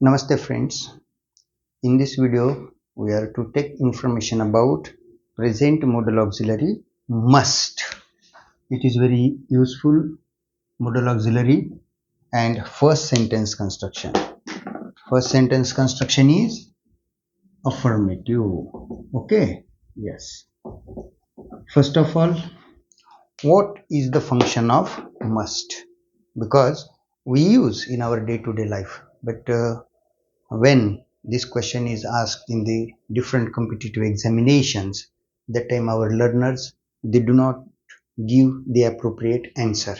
Namaste friends. In this video, we are to take information about present modal auxiliary must. It is very useful modal auxiliary and first sentence construction. First sentence construction is affirmative. Okay. Yes. First of all, what is the function of must? Because we use in our day-to-day life, but when this question is asked in the different competitive examinations, that time our learners, they do not give the appropriate answer.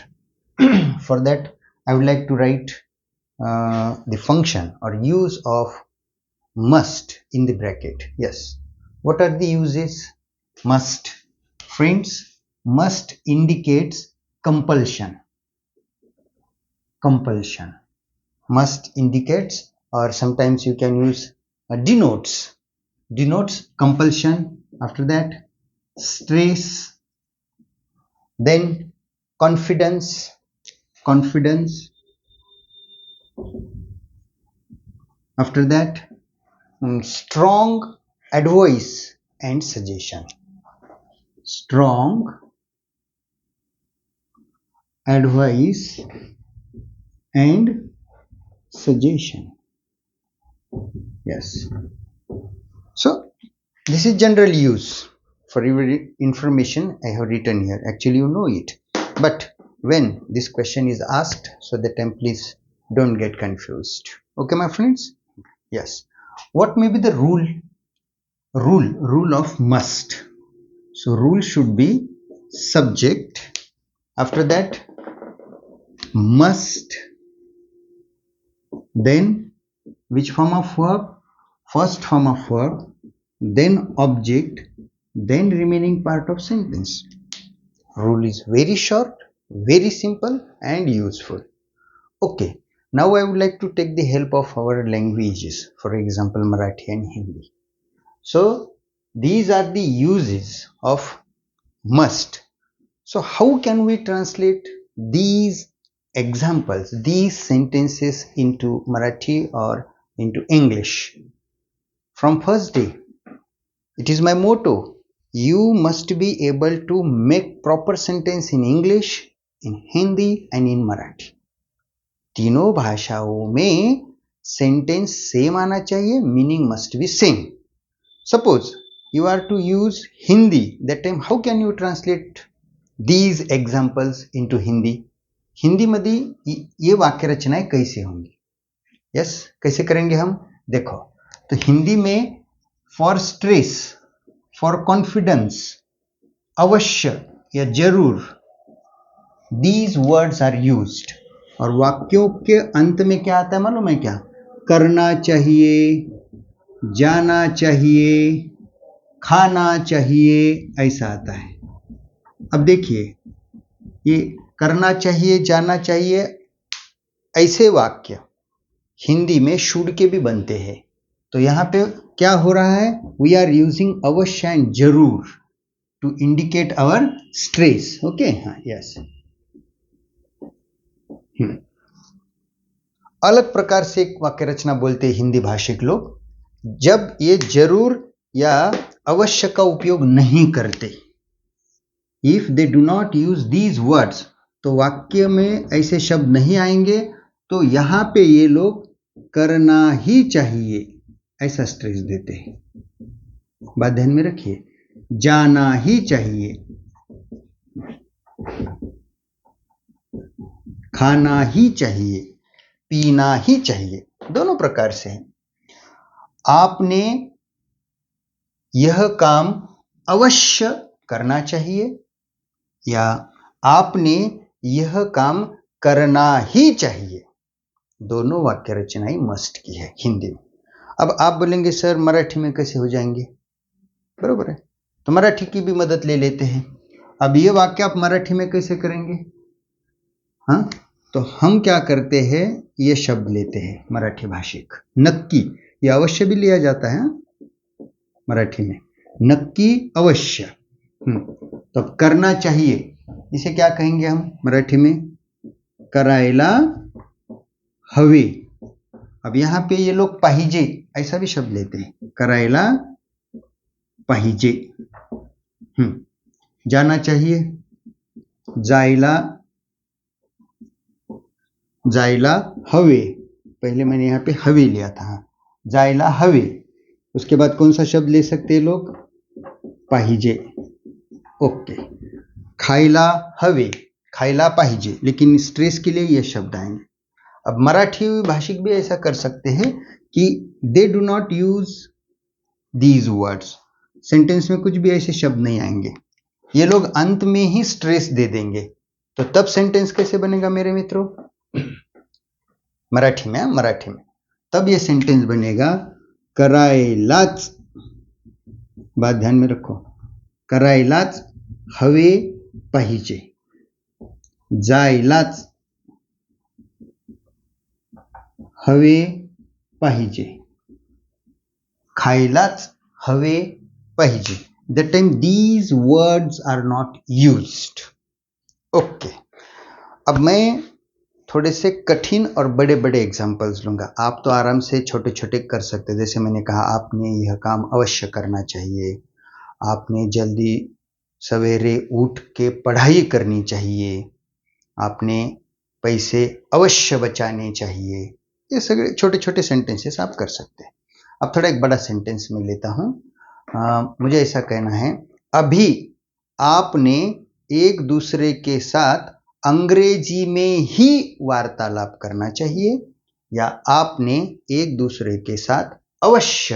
For that, I would like to write the function or use of must in the bracket. Yes. What are the uses? Must. Friends, must indicates compulsion. Compulsion. Must indicates, or sometimes you can use denotes. Denotes compulsion. After that, stress. Then confidence. Confidence. After that, strong advice and suggestion. Strong advice and suggestion. Yes. So this is general use. For your information, I have written here. Actually, you know it. But when this question is asked, so that time please don't get confused. Okay, my friends? Yes. What may be the rule? Rule of must. So rule should be subject. After that, must. Then which form of verb? First form of verb. Then object. Then remaining part of sentence. Rule is very short, very simple and useful. Okay, now I would like to take the help of our languages, for example Marathi and Hindi. So these are the uses of must. So how can we translate these examples, these sentences into Marathi or into English? From first day, it is my motto. You must be able to make proper sentence in English, in Hindi and in Marathi. तीनों भाषाओं में sentence same आना चाहिए, meaning must be same. Suppose you are to use Hindi, that time how can you translate these examples into Hindi? Hindi मध्ये ये वाक्य रचनाएं कैसे होंगी? यस, कैसे करेंगे हम? देखो, तो हिंदी में फॉर स्ट्रेस, फॉर कॉन्फिडेंस, अवश्य या जरूर, दीज वर्ड्स आर यूज्ड. और वाक्यों के अंत में क्या आता है मालूम है क्या? करना चाहिए, जाना चाहिए, खाना चाहिए, ऐसा आता है. अब देखिए, ये करना चाहिए, जाना चाहिए, ऐसे वाक्य हिंदी में शुड के भी बनते हैं. तो यहाँ पे क्या हो रहा है? वी आर यूजिंग अवश्य एंड जरूर to indicate our stress. Okay, हाँ, यस. अलग प्रकार से एक वाक्य रचना बोलते हैं हिंदी भाषिक लोग, जब ये जरूर या अवश्य का उपयोग नहीं करते. If they do not use these words, तो वाक्य में ऐसे शब्द नहीं आएंगे. तो यहां पे ये लोग करना ही चाहिए ऐसा स्ट्रेस देते हैं. बात ध्यान में रखिए, जाना ही चाहिए, खाना ही चाहिए, पीना ही चाहिए, दोनों प्रकार से है. आपने यह काम अवश्य करना चाहिए या आपने यह काम करना ही चाहिए. दोनों वाक्य रचनाएं मस्ट की है हिंदी में. अब आप बोलेंगे सर मराठी में कैसे हो जाएंगे? बरोबर है, तो मराठी की भी मदद ले लेते हैं. अब ये वाक्य आप मराठी में कैसे करेंगे? हाँ, तो हम क्या करते हैं, ये शब्द लेते हैं मराठी भाषिक. नक्की, ये अवश्य भी लिया जाता है मराठी में. नक्की, अवश्य. तो करना चाहिए, इसे क्या कहेंगे हम मराठी में? करायला हवे. अब यहाँ पे ये लोग पाहिजे ऐसा भी शब्द लेते हैं, करायला पाहिजे, जाना चाहिए, जायला जायला हवे, पहले मैंने यहाँ पे हवे लिया था, जायला हवे, उसके बाद कौन सा शब्द ले सकते हैं लोग, पाहिजे, ओके, खायला हवे, खायला पाहिजे, लेकिन स्ट्रेस के लिए ये शब्द आएंगे। अब मराठी भाषिक भी ऐसा कर सकते हैं कि they do not use these words, sentence में कुछ भी ऐसे शब्द नहीं आएंगे, ये लोग अंत में ही स्ट्रेस दे देंगे, तो तब सेंटेंस कैसे बनेगा मेरे मित्रों, मराठी में तब ये सेंटेंस बनेगा, करायलाच, बात ध्यान में रखो, करायलाच हवे पाहिजे, जायलाच हवे पाहिजे, खायलाच हवे पाहिजे. That time these words are not used. Okay, अब मैं थोड़े से कठिन और बड़े बड़े एग्जाम्पल्स लूंगा, आप तो आराम से छोटे छोटे कर सकते हैं। जैसे मैंने कहा, आपने यह काम अवश्य करना चाहिए, आपने जल्दी सवेरे उठ के पढ़ाई करनी चाहिए, आपने पैसे अवश्य बचाने चाहिए, ये सगळे छोटे छोटे सेंटेंसेस आप कर सकते हैं। अब थोड़ा एक बड़ा सेंटेंस में लेता हूं, मुझे ऐसा कहना है, अभी आपने एक दूसरे के साथ अंग्रेजी में ही वार्तालाप करना चाहिए, या आपने एक दूसरे के साथ अवश्य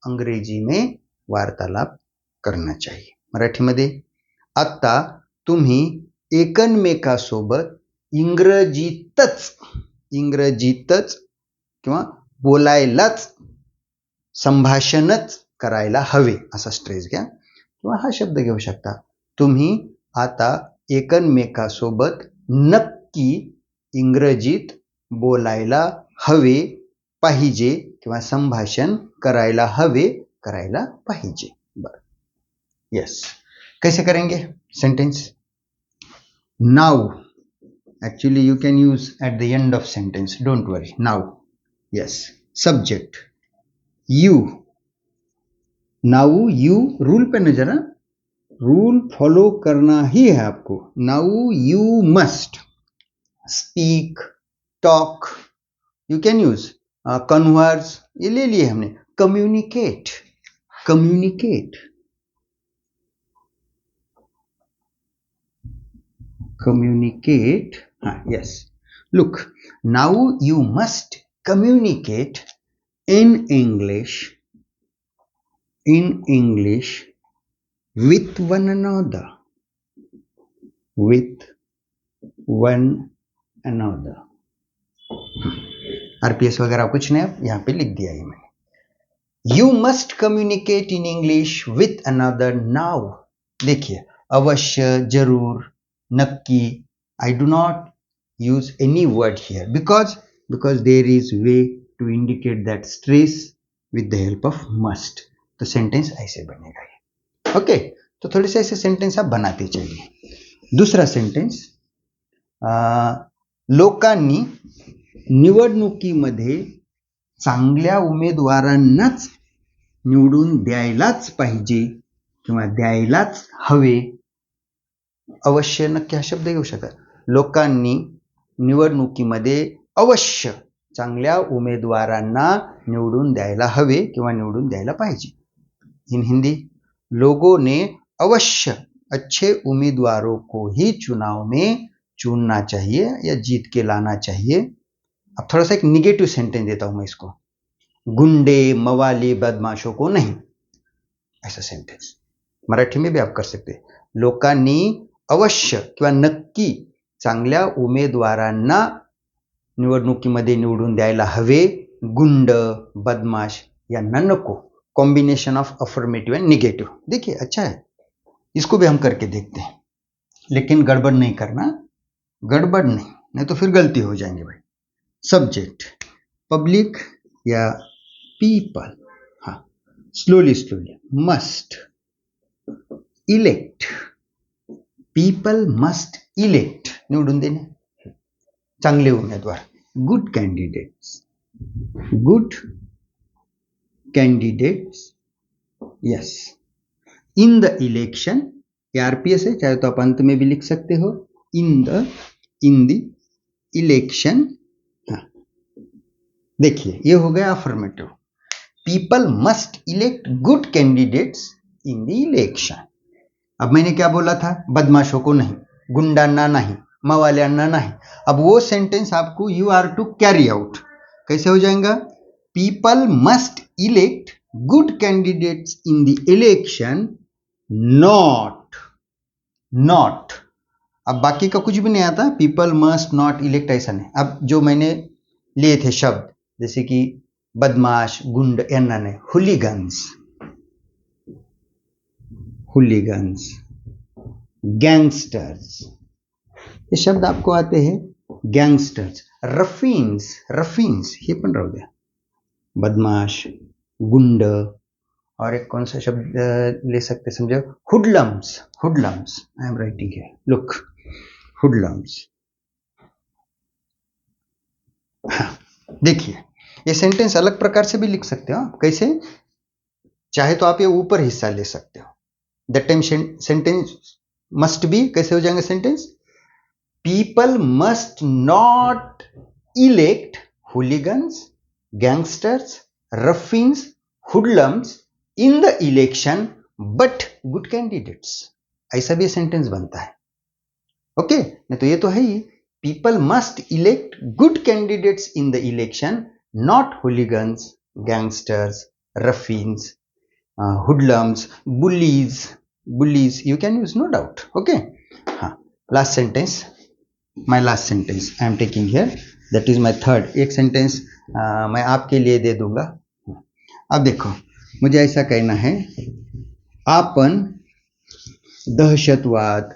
अंग्रेजी में वार्तालाप करना चाहिए. मराठीमध्ये, आता तुम्ही एकमेकांसोबत इंग्रजीतच किंवा बोलायलाच, संभाषणच करायला हवे, असा स्ट्रेस घ्या, किंवा हा शब्द घेऊ शकता, तुम्ही आता एकमेकांसोबत नक्की इंग्रजीत बोलायला हवे पाहिजे, किंवा संभाषण करायला हवे, करायला पाहिजे. बरं, यस, कैसे करेंगे sentence, now, actually you can use at the end of sentence, don't worry, now, yes, subject you, now you, rule पे नजर, रूल फॉलो करना ही है आपको, now you must speak, talk, you can use converse, ये ले लिए हमने, communicate, communicate, communicate, हाँ, yes, look, now you must communicate in English with one another, with one another. RPS वगैरह कुछ नहीं, अब यहाँ पे लिख दिया है मैंने. You must communicate in English with another now. देखिए, अवश्य, जरूर, नक्की, I do not use any word here because there is way to indicate that stress with the help of must. तो सेंटेंस ऐसे बनेगा ये. ओके, तो थोड़े से ऐसे सेंटेंस आप बनाते चाहिए. दूसरा सेंटेंस, लोकांनी निवडणुकीमध्ये चांगल्या उमेदवारांनाच निवडून द्यायलाच पाहिजे किंवा द्यायलाच हवे. अवश्य, नक्की हा शब्द घेऊ शकता. लोकांनी निवडणुकीमध्ये अवश्य चांगल्या उमेदवारांना निवडून द्यायला हवे किंवा निवडून द्यायला पाहिजे. इन हिंदी, लोगों ने अवश्य अच्छे उम्मीदवारों को ही चुनाव में चुनना चाहिए या जीत के लाना चाहिए. अब थोड़ा सा एक निगेटिव सेंटेंस देता हूं मैं इसको, गुंडे, मवाली, बदमाशों को नहीं, ऐसा सेंटेंस मराठी में भी आप कर सकते. लोकांनी अवश्य किंवा नक्की चांगल्या उमेदवारांना निवडणुकीमध्ये निवडून द्यायला हवे, गुंड, बदमाश यांना नको. Combination of affirmative and negative. देखिए, अच्छा है, इसको भी हम करके देखते हैं, लेकिन गड़बड़ नहीं करना, गड़बड़ नहीं तो फिर गलती हो जाएंगे भाई. सब्जेक्ट, पब्लिक या पीपल, हाँ, slowly, must, elect, people must elect, निवडून देणे, चांगले उमेदवार, good candidates, good candidates, yes, in the election, ये आरपीएस है, चाहे तो आप अंत में भी लिख सकते हो, इन द इलेक्शन। देखिए ये हो गया affirmative. People must elect good candidates in the election. अब मैंने क्या बोला था, बदमाशों को नहीं, गुंडाना नहीं, मवालियाना नहीं। अब वो सेंटेंस आपको you are to carry out. कैसे हो जाएगा, people must elect good candidates in the election, not. अब बाकी का कुछ भी नहीं आता, पीपल मस्ट नॉट इलेक्ट ऐसा नहीं। अब जो मैंने लिए थे शब्द जैसे कि बदमाश, गुंड, एना ने, हुलीगन्स, गैंगस्टर्स, ये शब्द आपको आते हैं। गैंगस्टर्स, रफीन्स ये पण राहू द्या, बदमाश, गुंड, और एक कौन सा शब्द ले सकते समझो, हुडलम्स। I am writing here, look, हुडलम्स। देखिए ये सेंटेंस अलग प्रकार से भी लिख सकते हो। कैसे, चाहे तो आप ये ऊपर हिस्सा ले सकते हो, that time sentence must be कैसे हो जाएंगे sentence, people must not elect hooligans, gangsters, ruffians, hoodlums in the election but good candidates, ऐसा भी सेंटेंस बनता है। ओके, नहीं तो ये तो है ही, people must elect good candidates in the election, not hooligans, gangsters, ruffians, hoodlums, bullies you can use, no doubt. Okay, last sentence, my last sentence I am taking here, that is my third। एक sentence मैं आपके लिए दे दूंगा। अब देखो, मुझे ऐसा कहना है, आपण दहशतवाद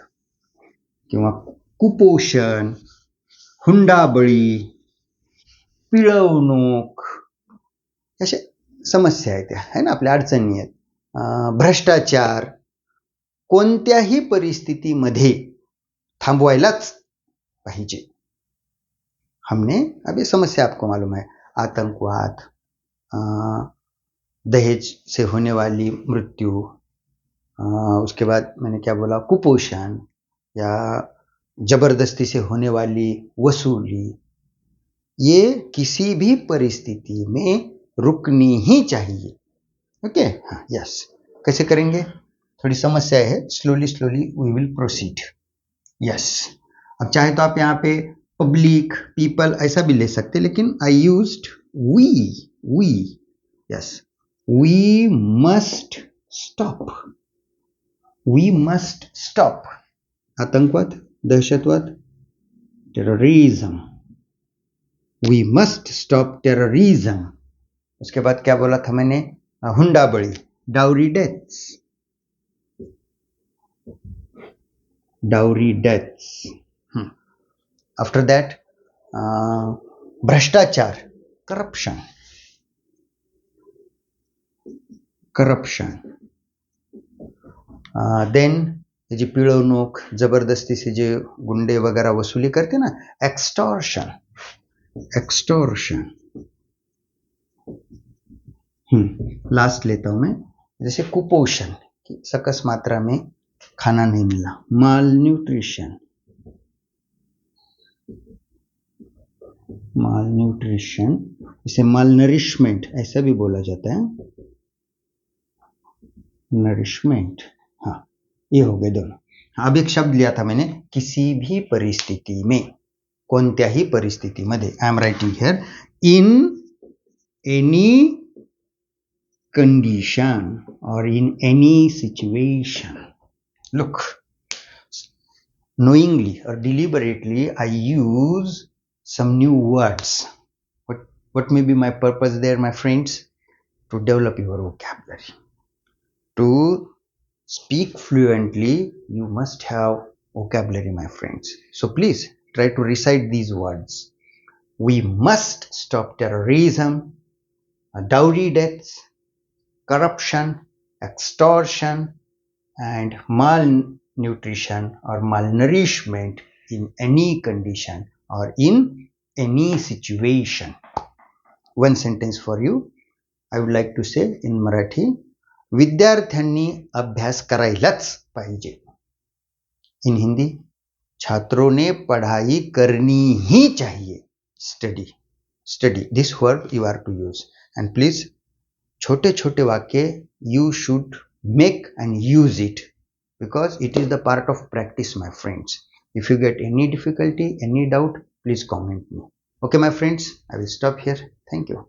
किंवा कुपोषण, हुंडाबळी, पिळवणूक, अशा समस्या आहेत त्या, है ना, आपल्या अडचणी आहेत, भ्रष्टाचार कोणत्याही परिस्थितीमध्ये थांबवायलाच पाहिजे। हमने, अब ये समस्या आपको मालूम है, आतंकवाद, दहेज से होने वाली मृत्यु, उसके बाद मैंने क्या बोला, कुपोषण या जबरदस्ती से होने वाली वसूली, ये किसी भी परिस्थिति में रुकनी ही चाहिए। ओके, हाँ, यस। कैसे करेंगे, थोड़ी समस्या है, slowly we will proceed. Yes, अब चाहे तो आप यहाँ पे पब्लिक, पीपल ऐसा भी ले सकते, लेकिन I used we. Yes, we must stop आतंकवाद, दहशतवाद, terrorism, we must stop terrorism. उसके बाद क्या बोला था मैंने, हुंडाबळी, डाउरी डेथ्स। आफ्टर दैट भ्रष्टाचार, करप्शन, देन जी पिळवणूक, जबरदस्ती से जे गुंडे वगैरह वसूली करते ना, एक्सटॉर्शन। लास्ट लेता हूं मैं, जैसे कुपोषण, सकस मात्रा में खाना नहीं मिला, माल न्यूट्रिशन, इसे माल नरिशमेंट ऐसा भी बोला जाता है, नरिशमेंट। हाँ, ये हो गए दोनों। अब एक शब्द लिया था मैंने, किसी भी परिस्थिति में, कोणत्याही परिस्थितीमध्ये, I am writing here, in any condition or in any situation. Look, knowingly or deliberately I use some new words. What may be my purpose there, my friends? To develop your vocabulary. To speak fluently, you must have vocabulary, my friends. So please try to recite these words. We must stop terrorism, dowry deaths, corruption, extortion, and malnutrition or malnourishment in any condition or in any situation. one sentence for you. I would like to say in Marathi, विद्यार्थ्यांनी अभ्यास करायलाच पाहिजे. In Hindi, छात्रों ने पढ़ाई करनी ही चाहिए. Study. Study. This word you are to use. And please, छोटे छोटे वाक्य you should make and use it, because it is the part of practice, my friends. If you get any difficulty, any doubt, please comment me. Okay, my friends, I will stop here. Thank you.